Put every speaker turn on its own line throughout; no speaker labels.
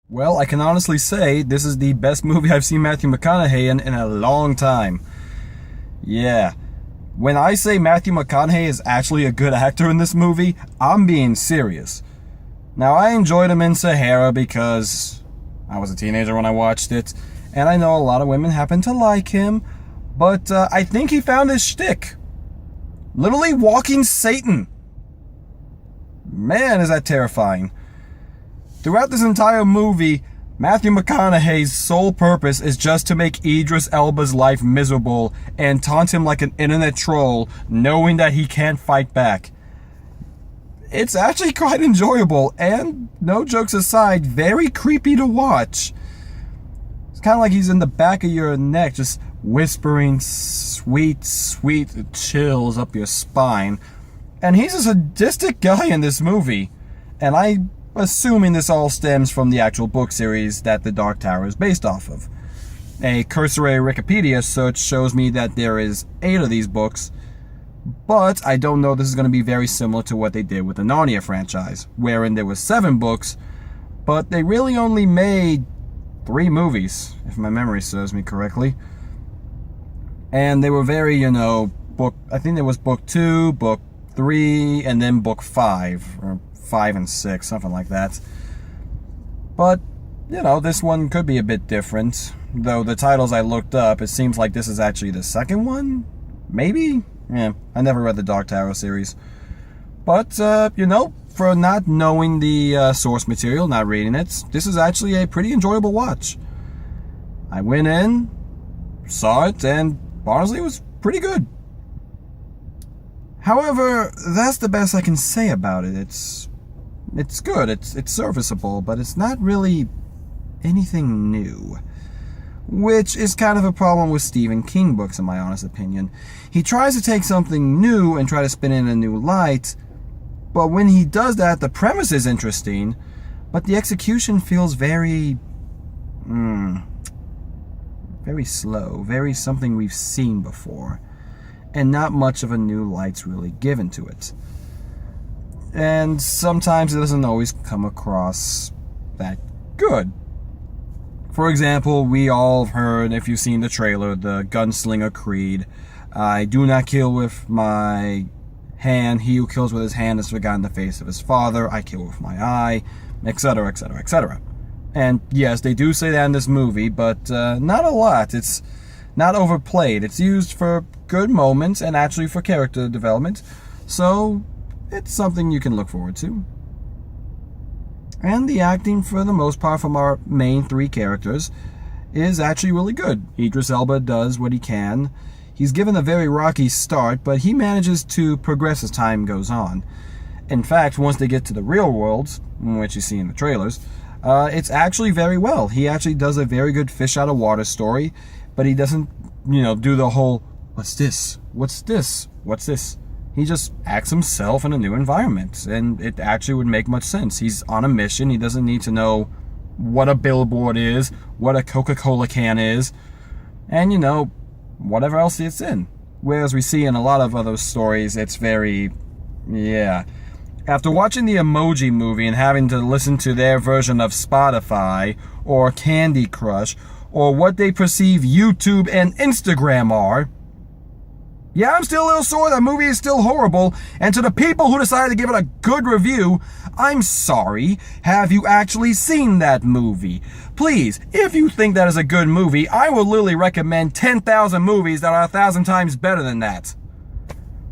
Well, I can honestly say this is the best movie I've seen Matthew McConaughey in a long time. Yeah. When I say Matthew McConaughey is actually a good actor in this movie, I'm being serious. Now, I enjoyed him in Sahara because I was a teenager when I watched it, and I know a lot of women happen to like him, but I think he found his shtick. Literally walking Satan. Man, is that terrifying. Throughout this entire movie, Matthew McConaughey's sole purpose is just to make Idris Elba's life miserable and taunt him like an internet troll, knowing that he can't fight back. It's actually quite enjoyable, and, no jokes aside, very creepy to watch. It's kind of like he's in the back of your neck, just whispering sweet, sweet chills up your spine. And he's a sadistic guy in this movie, and I'm assuming this all stems from the actual book series that The Dark Tower is based off of. A cursory Wikipedia search shows me that there is 8 of these books, but I don't know this is going to be very similar to what they did with the Narnia franchise, wherein there were 7 books, but they really only made 3 movies, if my memory serves me correctly. And they were very, I think there was book 2, book 3, and then book 5, or 5 and 6, something like that. But, this one could be a bit different. Though the titles I looked up, it seems like this is actually the second one? Maybe? Yeah, I never read the Dark Tower series. But, for not knowing the source material, not reading it, this is actually a pretty enjoyable watch. I went in, saw it, and honestly, it was pretty good. However, that's the best I can say about it. It's good, it's serviceable, but it's not really anything new. Which is kind of a problem with Stephen King books, in my honest opinion. He tries to take something new and try to spin it in a new light, but when he does that, the premise is interesting, but the execution feels very slow, very something we've seen before, and not much of a new light's really given to it. And sometimes it doesn't always come across that good. For example, we all have heard, if you've seen the trailer, the Gunslinger Creed. I do not kill with my hand. He who kills with his hand has forgotten the face of his father. I kill with my eye, etc., etc., etc. And yes, they do say that in this movie, but not a lot. It's not overplayed. It's used for good moments and actually for character development. So it's something you can look forward to. And the acting, for the most part, from our main 3 characters is actually really good. Idris Elba does what he can. He's given a very rocky start, but he manages to progress as time goes on. In fact, once they get to the real world, which you see in the trailers, it's actually very well. He actually does a very good fish out of water story, but he doesn't, do the whole, what's this? What's this? What's this? He just acts himself in a new environment, and it actually would make much sense. He's on a mission. He doesn't need to know what a billboard is, what a Coca-Cola can is, and, whatever else it's in. Whereas we see in a lot of other stories, it's very, After watching the Emoji movie and having to listen to their version of Spotify, or Candy Crush, or what they perceive YouTube and Instagram are, yeah, I'm still a little sore. That movie is still horrible. And to the people who decided to give it a good review, I'm sorry. Have you actually seen that movie? Please, if you think that is a good movie, I will literally recommend 10,000 movies that are 1,000 times better than that.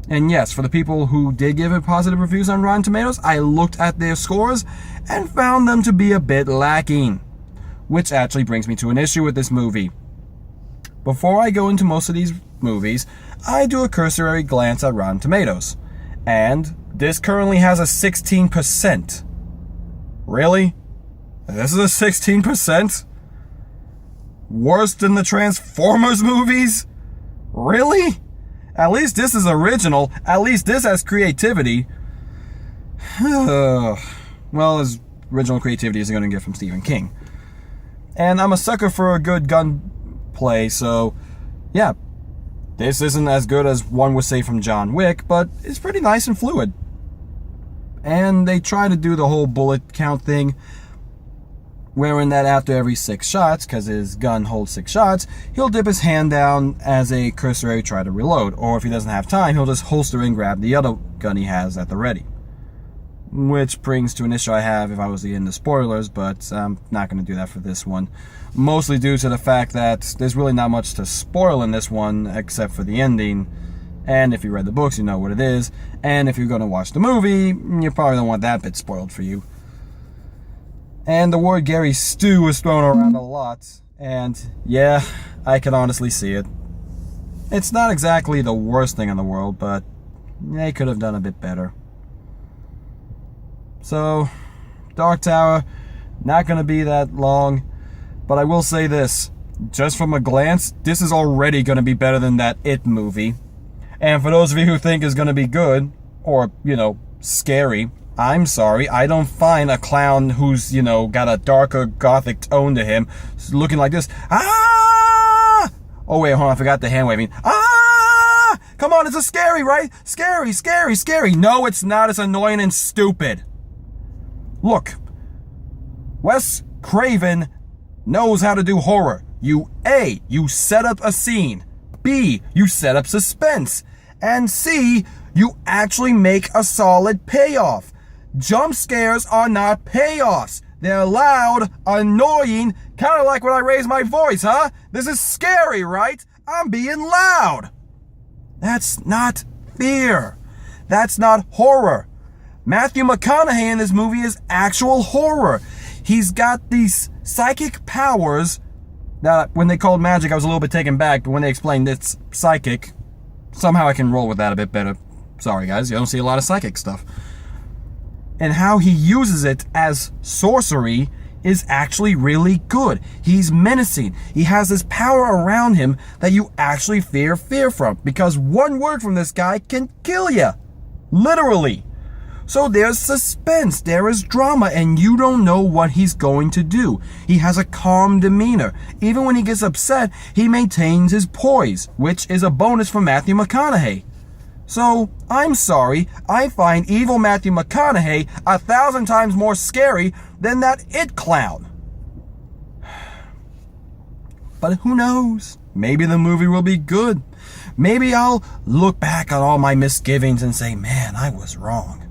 And yes, for the people who did give it positive reviews on Rotten Tomatoes, I looked at their scores and found them to be a bit lacking. Which actually brings me to an issue with this movie. Before I go into most of these movies, I do a cursory glance at Rotten Tomatoes. And this currently has a 16%. Really? This is a 16%? Worse than the Transformers movies? Really? At least this is original. At least this has creativity. Well, as original creativity is going to get from Stephen King. And I'm a sucker for a good gunplay, so yeah. This isn't as good as one would say from John Wick, but it's pretty nice and fluid. And they try to do the whole bullet count thing. wherein that after every 6 shots, because his gun holds 6 shots, he'll dip his hand down as a cursory try to reload, or if he doesn't have time, he'll just holster and grab the other gun he has at the ready. Which brings to an issue I have if I was to get into spoilers, but I'm not going to do that for this one. Mostly due to the fact that there's really not much to spoil in this one, except for the ending. And if you read the books, you know what it is. And if you're going to watch the movie, you probably don't want that bit spoiled for you. And the word Gary Stu was thrown around a lot. And yeah, I can honestly see it. It's not exactly the worst thing in the world, but they could have done a bit better. So, Dark Tower, not going to be that long. But I will say this. Just from a glance, this is already going to be better than that It movie. And for those of you who think it's going to be good, or, scary, I'm sorry, I don't find a clown who's, got a darker gothic tone to him, looking like this. Ah! Oh, wait, hold on, I forgot the hand waving. Ah! Come on, it's a scary, right? Scary, scary, scary. No, it's not. It's annoying and stupid. Look, Wes Craven knows how to do horror. You set up a scene. B, you set up suspense. And C, you actually make a solid payoff. Jump scares are not payoffs. They're loud, annoying, kind of like when I raise my voice, huh? This is scary, right? I'm being loud. That's not fear. That's not horror. Matthew McConaughey in this movie is actual horror. He's got these psychic powers. Now, when they called magic, I was a little bit taken back, but when they explained it's psychic, somehow I can roll with that a bit better. Sorry, guys, you don't see a lot of psychic stuff. And how he uses it as sorcery is actually really good. He's menacing. He has this power around him that you actually fear from, because one word from this guy can kill you. Literally. So there's suspense, there is drama, and you don't know what he's going to do. He has a calm demeanor. Even when he gets upset, he maintains his poise, which is a bonus for Matthew McConaughey. So, I'm sorry, I find evil Matthew McConaughey 1,000 times more scary than that It clown. But who knows? Maybe the movie will be good. Maybe I'll look back on all my misgivings and say, man, I was wrong.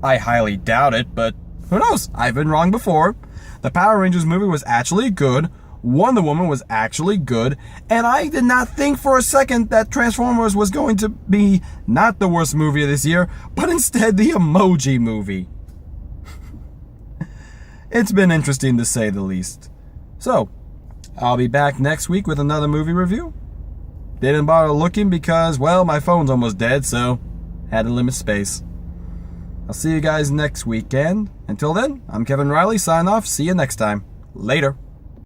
I highly doubt it, but who knows? I've been wrong before. The Power Rangers movie was actually good. Wonder Woman was actually good. And I did not think for a second that Transformers was going to be not the worst movie of this year, but instead the Emoji movie. It's been interesting to say the least. So, I'll be back next week with another movie review. Didn't bother looking because, well, my phone's almost dead, so had to limit space. I'll see you guys next weekend. Until then, I'm Kevin Riley, sign off. See you next time. Later.